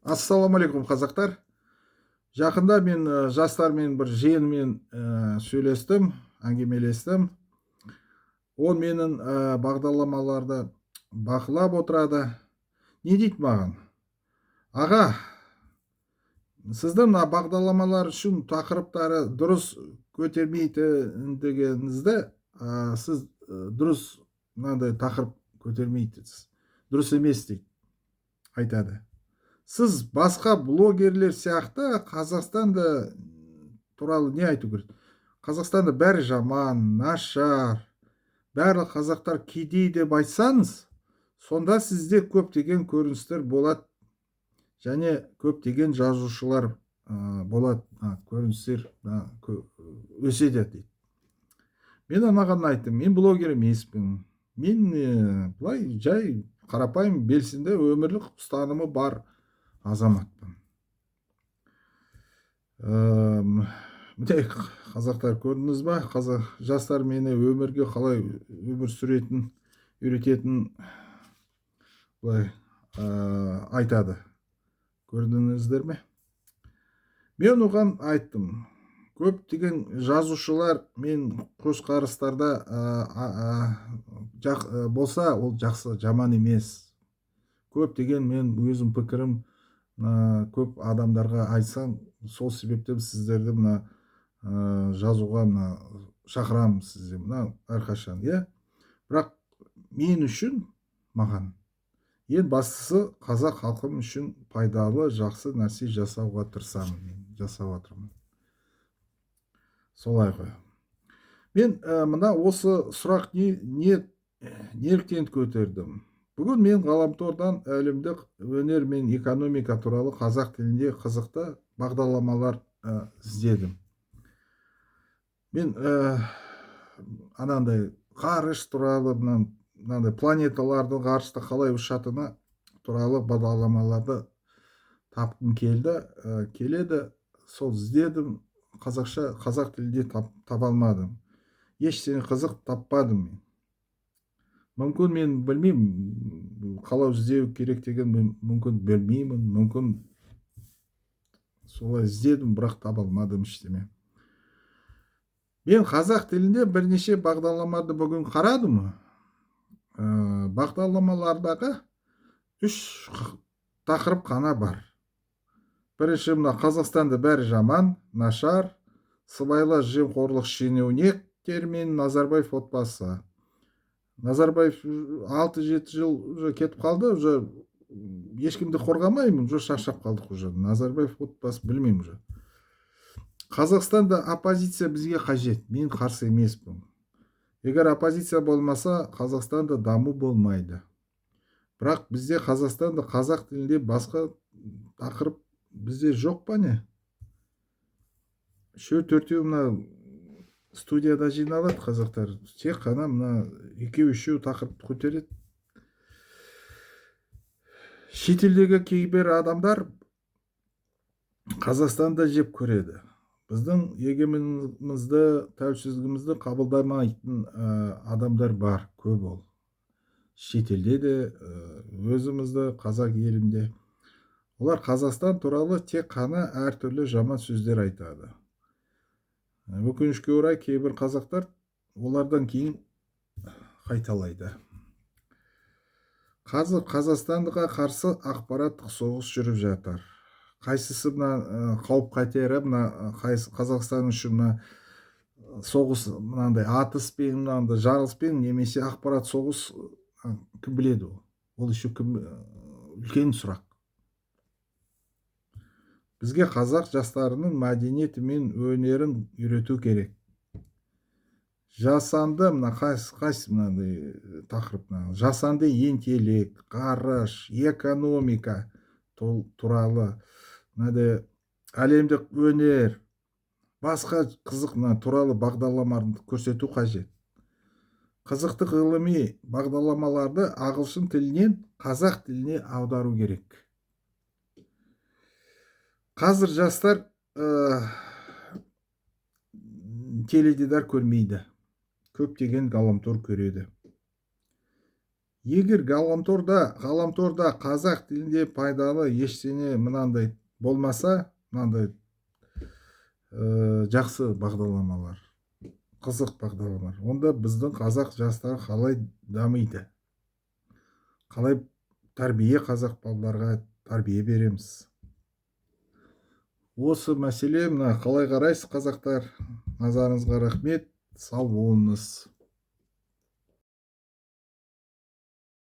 Ассалаумағалейкум қазақтар. Жақында мен жастармен бір жиынмен сөйлестім, әңгімелестім. Ол менің бағдарламаларды бақылап отырады. Не дейді маған? Аға, сіздің бағдарламалар үшін тақырыптары дұрыс көтермейтіндігіңізді сіз дұрыс мынандай тақырып көтермейсіз. Дұрыс емес дейді, айтады. Сіз басқа блогерлер сияқты Қазақстанда туралы не айту керек? Қазақстанда бәрі жаман, нашар, барлық қазақтар кедей деп айтсаңыз, сонда сізде көптеген көріністер болады, және көптеген жазушылар болады, көріністер өседі дейді. Мен анаған айттым, мен блогер емеспін. Мен былай жай қарапайым белсенді өмірлік ұстанымы бар азаматпын. Міне қазақтар, көрдіңіз ба? Жастар мені өмірге қалай өмір сүретін, үйрететін былай айтады. Көрдіңіздер ме? Мен оған айттым. Көптеген жазушылар мен көзқарастарда болса, ол жақсы, жаман емес. Көптеген мен өзім пікірім көп адамдарға айтсам, сол себептен сіздерді жазуға шақырамын сізде әрқашан, иә. Бірақ мен үшін, маған ең бастысы қазақ халқым үшін пайдалы, жақсы нәрсе жасауға тырысамын, мен жасап отырмын. Солай ғой. Мен осы сұрақ неліктен көтердім? Бүгін мен ғаламтордан әлемдік өнер мен экономика туралы қазақ тілінде қызықты бағдарламалар іздедім. Мен анандай ғарыш туралы, мынандай планеталардың ғарышта қалай ұшатыны туралы бағдарламаларды тапқым келеді. Сол іздедім, қазақ тілінде таба алмадым. Ештеңе қызық таппадым мен. Мүмкін мен білмеймін, қалай іздеу керек деген мүмкін білмеймін, мүмкін солай іздедім, бірақ таба алмадым ештеме. Мен қазақ тілінде бірнеше бағдарламаларды бүгін қарадым. Бағдарламалардағы 3 тақырып қана бар. Бірінші, Қазақстанда бәрі жаман, нашар, сыбайлас жемқорлық шенеуніктер мен Назарбаев отбасы. Назарбаев 6-7 жыл уже кетіп қалды, уже ешкімді қорғамаймын, уже шаршап қалдық уже. Назарбаев отбасы білмеймін уже. Қазақстанда оппозиция бізге қажет, мен қарсы емеспін. Егер оппозиция болмаса, Қазақстанда даму болмайды. Бірақ бізде Қазақстанда қазақ тілінде басқа тақырып бізде жоқ па не? 3-4 студияда жиналады қазақтар, тек қана 2-3 тақырып көтереді. Шетелдегі кейбір адамдар Қазақстанда жеп көреді. Біздің егемендігімізді, тәуелсіздігімізді қабылдамайтын адамдар бар, көп ол. Шетелде де, өзімізді қазақ елінде. Олар Қазақстан туралы тек қана әртүрлі жаман сөздер айтады. Өкінішке орай кейбір қазақтар олардан кейін қайталайды. Қазір Қазақстанға қарсы ақпараттық соғыс жүріп жатыр. Қайсысы қауіп қатері, Қазақстан үшін соғыс, атыспен, жарылыспен, немесе ақпарат соғыс, кім біледі ол? Ол еще үлкен сұрақ. Бізге қазақ жастарының мәдениеті мен өнерін үйрету керек. Жасанды, қайсы тақырып, жасанды интеллект, ғарыш, экономика туралы, әлемдік өнер, басқа қызық туралы бағдарламаларды көрсету қажет. Қызықты ғылыми бағдарламаларды ағылшын тілінен қазақ тіліне аудару керек. Қазір жастар теледидар көрмейді. Көптеген ғаламтор көреді. егер ғаламторда қазақ тілінде пайдалы ештеңе мынандай болмаса, мынандай жақсы бағдарламалар, қызық бағдарламалар, онда біздің қазақ жастары қалай дамиды, қалай тәрбие, қазақ балаларға тәрбие береміз? Осы мәселе мына қалай қарайсыз, қазақтар? Назарыңызға рахмет, сау болыңыз.